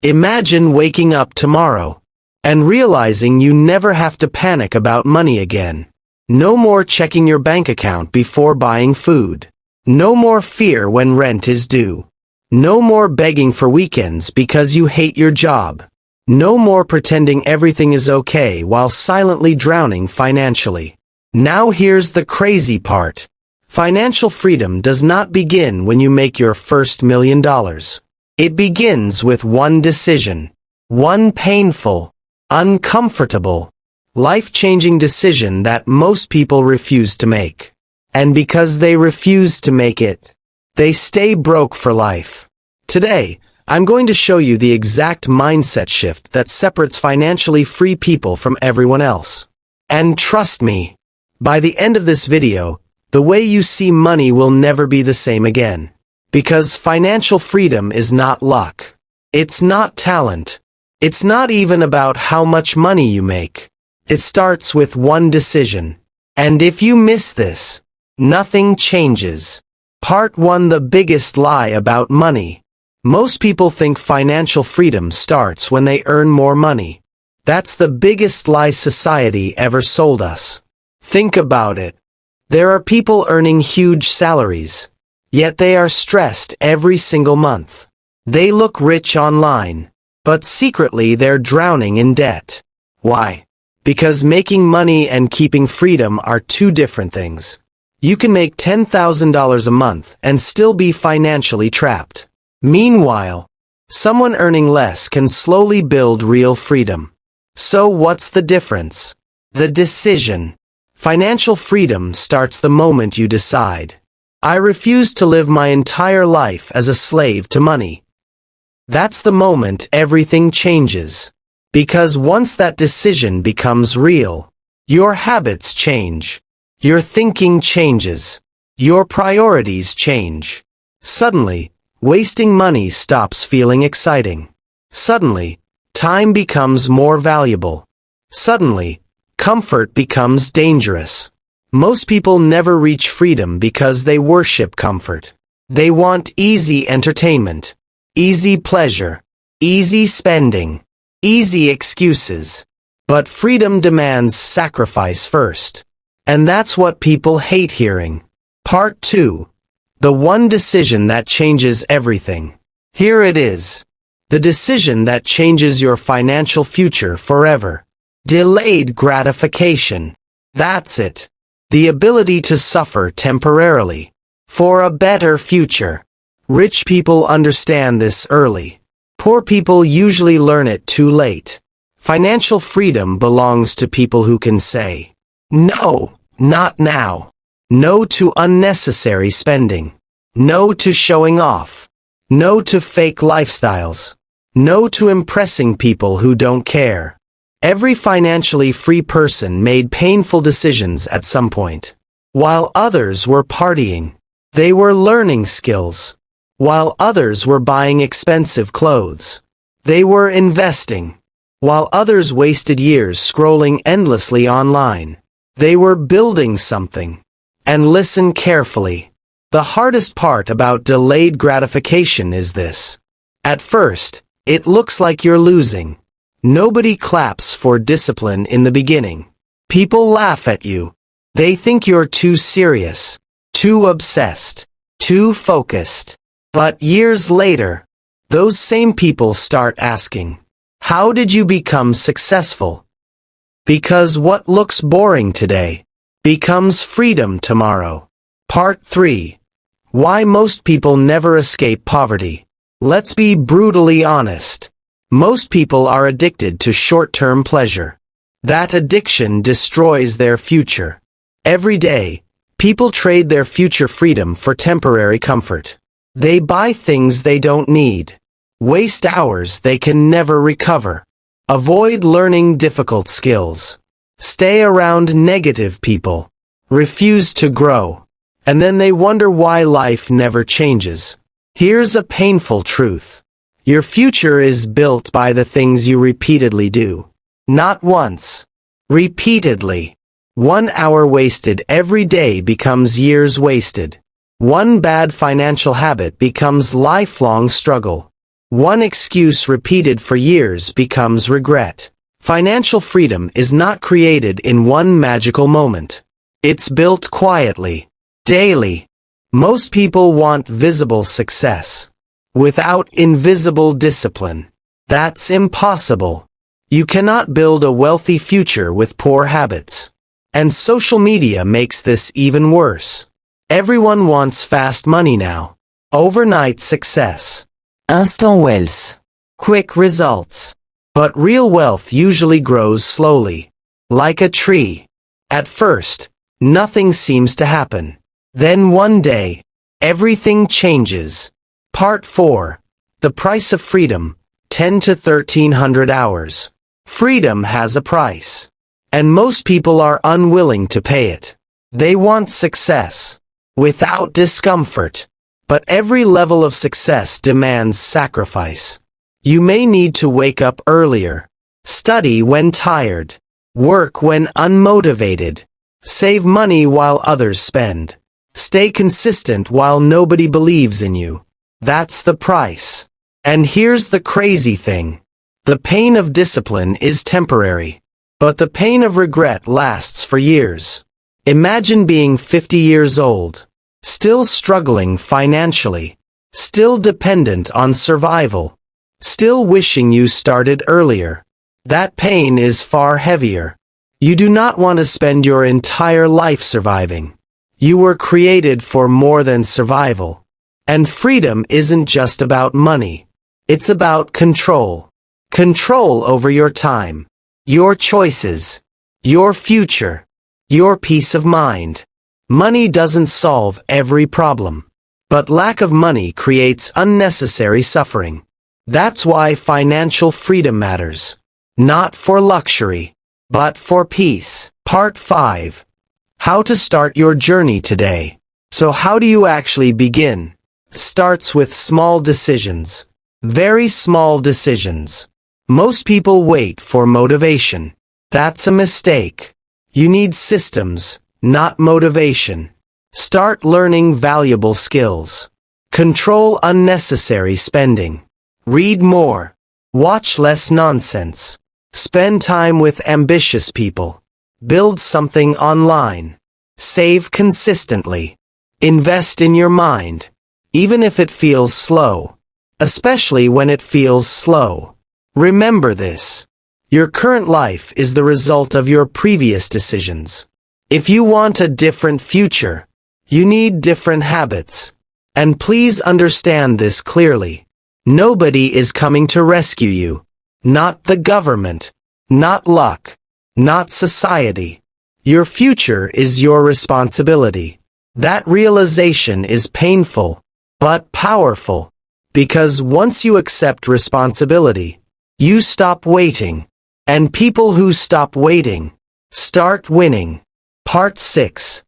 Imagine waking up tomorrow and realizing you never have to panic about money again. No more checking your bank account before buying food. No more fear when rent is due. No more begging for weekends because you hate your job. No more pretending everything is okay while silently drowning financially. Now here's the crazy part. Financial freedom does not begin when you make your first $1 million. It begins with one decision. One painful, uncomfortable, life-changing decision that most people refuse to make. And because they refuse to make it, they stay broke for life. Today, I'm going to show you the exact mindset shift that separates financially free people from everyone else. And trust me, by the end of this video, the way you see money will never be the same again. Because financial freedom is not luck. It's not talent. It's not even about how much money you make. It starts with one decision. And if you miss this, nothing changes. Part 1: The biggest lie about money. Most people think financial freedom starts when they earn more money. That's the biggest lie society ever sold us. Think about it. There are people earning huge salaries, yet they are stressed every single month. They look rich online, but secretly they're drowning in debt. Why? Because making money and keeping freedom are two different things. You can make $10,000 a month and still be financially trapped. Meanwhile, someone earning less can slowly build real freedom. So what's the difference? The decision. Financial freedom starts the moment you decide, I refuse to live my entire life as a slave to money. That's the moment everything changes. Because once that decision becomes real, your habits change. Your thinking changes. Your priorities change. Suddenly, wasting money stops feeling exciting. Suddenly, time becomes more valuable. Suddenly, comfort becomes dangerous. Most people never reach freedom because they worship comfort. They want easy entertainment, easy pleasure, easy spending, easy excuses. But freedom demands sacrifice first. And that's what people hate hearing. Part 2. The one decision that changes everything. Here it is. The decision that changes your financial future forever. Delayed gratification. That's it. The ability to suffer temporarily for a better future. Rich people understand this early. Poor people usually learn it too late. Financial freedom belongs to people who can say, no, not now. No to unnecessary spending. No to showing off. No to fake lifestyles. No to impressing people who don't care. Every financially free person made painful decisions at some point. While others were partying, they were learning skills. While others were buying expensive clothes, they were investing. While others wasted years scrolling endlessly online, they were building something. And listen carefully. The hardest part about delayed gratification is this. At first, it looks like you're losing. Nobody claps for discipline in the beginning. People laugh at you. They think you're too serious, too obsessed, too focused. But years later, those same people start asking, how did you become successful? Because what looks boring today becomes freedom tomorrow. Part 3. Why most people never escape poverty. Let's be brutally honest. Most people are addicted to short-term pleasure. That addiction destroys their future. Every day, people trade their future freedom for temporary comfort. They buy things they don't need. Waste hours they can never recover. Avoid learning difficult skills. Stay around negative people. Refuse to grow. And then they wonder why life never changes. Here's a painful truth. Your future is built by the things you repeatedly do. Not once. Repeatedly. 1 hour wasted every day becomes years wasted. One bad financial habit becomes lifelong struggle. One excuse repeated for years becomes regret. Financial freedom is not created in one magical moment. It's built quietly, daily. Most people want visible success without invisible discipline. That's impossible. You cannot build a wealthy future with poor habits. And social media makes this even worse. Everyone wants fast money now. Overnight success. Instant wealth. Quick results. But real wealth usually grows slowly. Like a tree. At first, nothing seems to happen. Then one day, everything changes. Part 4. The price of freedom. 10 to 1300 hours. Freedom has a price. And most people are unwilling to pay it. They want success. Without discomfort. But every level of success demands sacrifice. You may need to wake up earlier. Study when tired. Work when unmotivated. Save money while others spend. Stay consistent while nobody believes in you. That's the price. And here's the crazy thing. The pain of discipline is temporary. But the pain of regret lasts for years. Imagine being 50 years old. Still struggling financially. Still dependent on survival. Still wishing you started earlier. That pain is far heavier. You do not want to spend your entire life surviving. You were created for more than survival. And freedom isn't just about money. It's about control. Control over your time. Your choices. Your future. Your peace of mind. Money doesn't solve every problem. But lack of money creates unnecessary suffering. That's why financial freedom matters. Not for luxury, but for peace. Part 5. How to start your journey today. So how do you actually begin? Starts with small decisions. Very small decisions. Most people wait for motivation. That's a mistake. You need systems, not motivation. Start learning valuable skills. Control unnecessary spending. Read more. Watch less nonsense. Spend time with ambitious people. Build something online. Save consistently. Invest in your mind. Even if it feels slow. Especially when it feels slow. Remember this. Your current life is the result of your previous decisions. If you want a different future, you need different habits. And please understand this clearly. Nobody is coming to rescue you. Not the government. Not luck. Not society. Your future is your responsibility. That realization is painful, but powerful. Because once you accept responsibility, you stop waiting. And people who stop waiting, start winning. Part 6.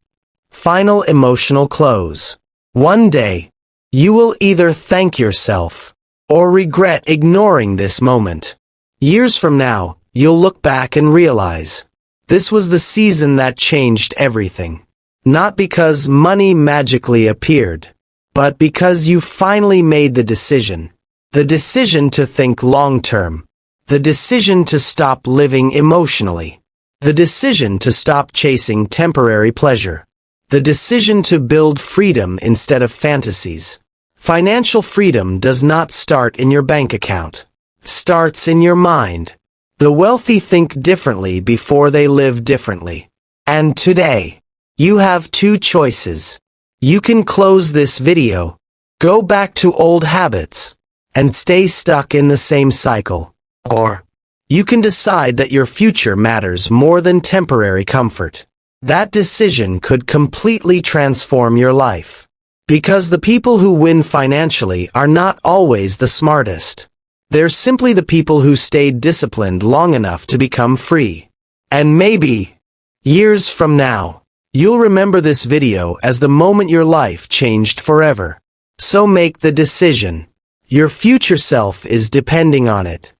Final emotional close. One day, you will either thank yourself or regret ignoring this moment. Years from now, you'll look back and realize, this was the season that changed everything. Not because money magically appeared, but because you finally made the decision. The decision to think long-term. The decision to stop living emotionally. The decision to stop chasing temporary pleasure. The decision to build freedom instead of fantasies. Financial freedom does not start in your bank account. Starts in your mind. The wealthy think differently before they live differently. And today, you have two choices. You can close this video, go back to old habits, and stay stuck in the same cycle. Or, you can decide that your future matters more than temporary comfort. That decision could completely transform your life. Because the people who win financially are not always the smartest. They're simply the people who stayed disciplined long enough to become free. And maybe, years from now, you'll remember this video as the moment your life changed forever. So make the decision. Your future self is depending on it.